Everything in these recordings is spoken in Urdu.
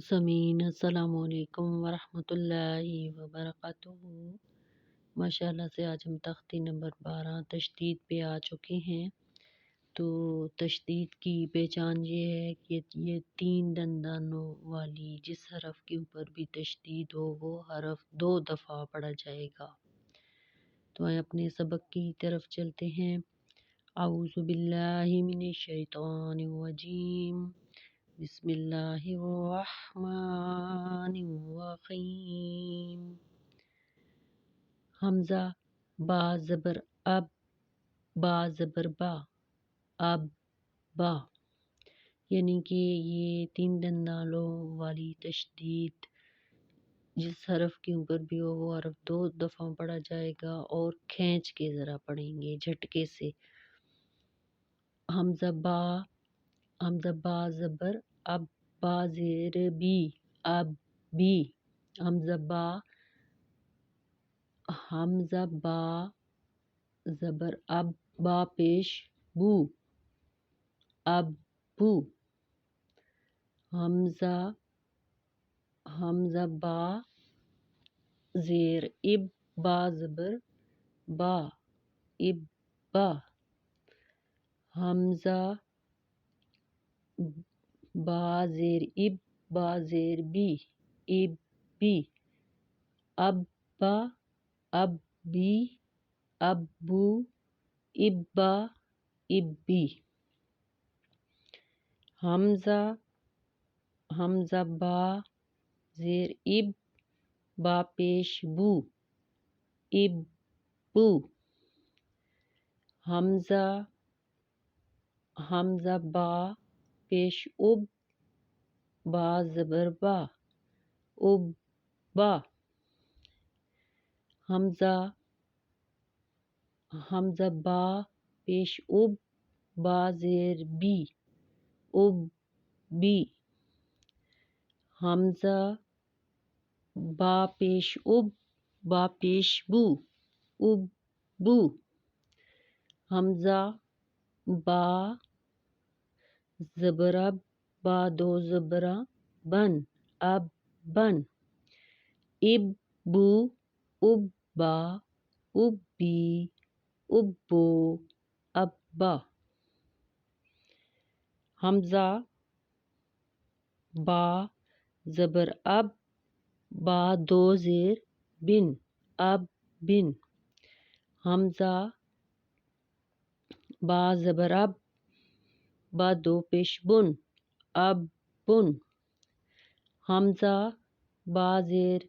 سمعین السلام علیکم ورحمۃ اللہ وبرکاتہ۔ ماشاءاللہ سے آج ہم تختی نمبر 12 تشدید پہ آ چکے ہیں۔ تو تشدید کی پہچان یہ ہے کہ یہ 3 دندانوں والی جس حرف کے اوپر بھی تشدید ہو وہ حرف 2 دفعہ پڑھا جائے گا۔ تو آئے اپنے سبق کی طرف چلتے ہیں۔ اعوذ باللہ من الشیطان الرجیم، بسم اللہ الرحمن الرحیم۔ حمزہ با زبر اب، با زبر با، اب با، یعنی کہ یہ 3 دندانوں والی تشدید جس حرف کے اوپر بھی ہو وہ حرف 2 دفعہ پڑھا جائے گا اور کھینچ کے ذرا پڑھیں گے، جھٹکے سے۔ حمزہ با زبر اب، با زیر بی، اب بی، حمزہ با زبر اب، با پیش بو، اب بو، حمزہ با زیر اب، با زبر با، اب با، حمزہ با زیر اب، با زیر بی، اب بی، اب با، اب بی، اب بو، اب با، اب بی، حمزہ با زیر اب، با پیش بو، اب بو، حمزہ با پیش اب، با زبر با، اب با، حمزہ با پیش اب، با زیر بی، اب بی، حمزہ با پیش اب، با پیش بو، اب بو، حمزہ با زبر اب، با 2 زبراں بن، اب بن، اب بو، اب با، اب بی، اب بو، اب با، حمزہ با زبر اب، با 2 زیر بن، اب بن، حمزہ با زبر اب، با 2 پیش بن، اب بن، حمزہ با زیر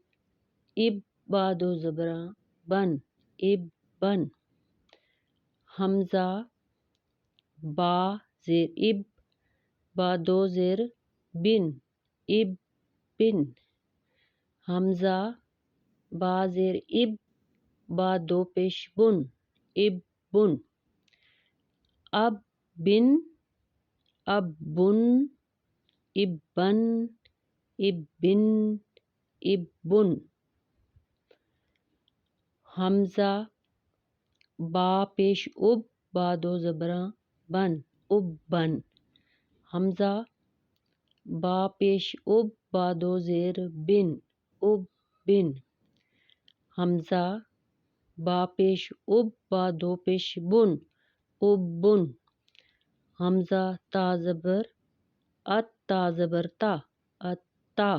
اب، با 2 زبراں بن، اب بن، حمزہ با زیر اب، با 2 زیر بن، اب بن، حمزہ با زیر اب، با 2 پیش بن، اب بن، اب بن، اب بن، اب بن، اب بن، اب بن، حمزہ با پیش اب، با 2 زبراں بن، اب بن، حمزہ با پیش اب، با 2 زیر بن، اب بن، حمزہ با پیش اب، با 2 پیش بن، اب بن، حمزہ تا زبر ات، تا زبر تا، اتا،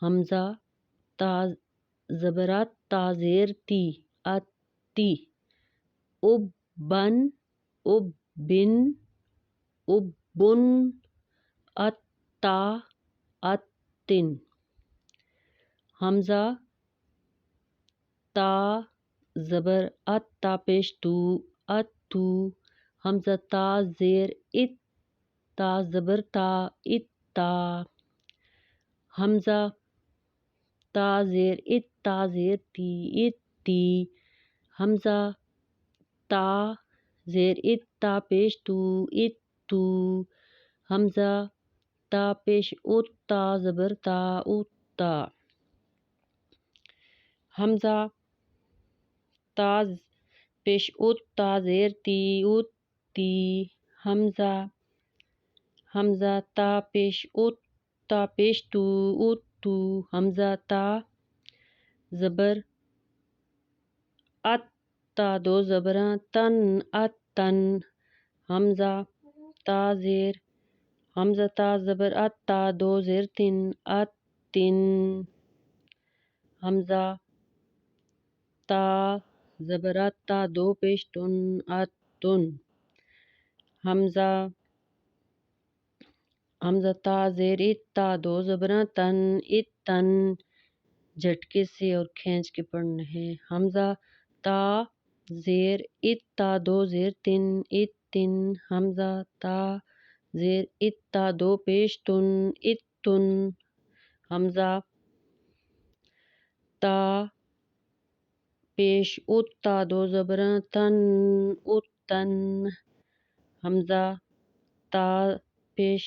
حمزہ تا زبر ات، تا زیر تی، اتی، اب بن، اب بن، اب بن، اتا، اتن، حمزہ تا زبر ات، تا پیش تو، اتو، حمزہ تا زیر ات، تا زبر تا، اتا، حمزہ تا زیر ات، تا زیر تی، اتی، حمزہ تا زیر ات، تا پیش تو، اتو، حمزہ تا پیش ات، تا زبر تا، اتا، حمزہ تا پیش ات، تا زیر تی، اتی، حمزہ تا پیش ات، اتا پیش تو اتو حمزہ تا زبر ات تا دو زبراں تن اتن حمزہ تا زیر حمزہ تا زبر ات تا دو زیر تن اتن حمزہ تا زبر ات تا دو پیش تن اتن حمزہ تا زیر ات تا دو زبراں تن اتن جھٹکے سے اور کھینچ کے پڑھنا ہے۔ حمزہ تا زیر ات تا دو زیر تن اتن حمزہ تا زیر ات تا دو پیش تن اتن حمزہ تا پیش ات تا دو زبراں تن اتن حمزہ تا پیش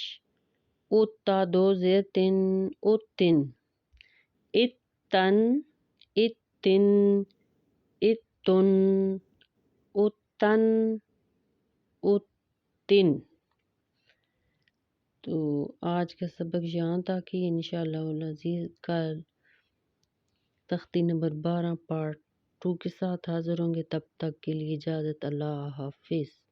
ات تا دو زیر تن اتن اتن اتن اتن اتن اتن۔ تو آج کا سبق یہاں تک ہی، انشاءاللہ العزیز کل تختی نمبر 12 پارٹ 2 کے ساتھ حاضر ہوں گے۔ تب تک کے لیے اجازت، اللہ حافظ۔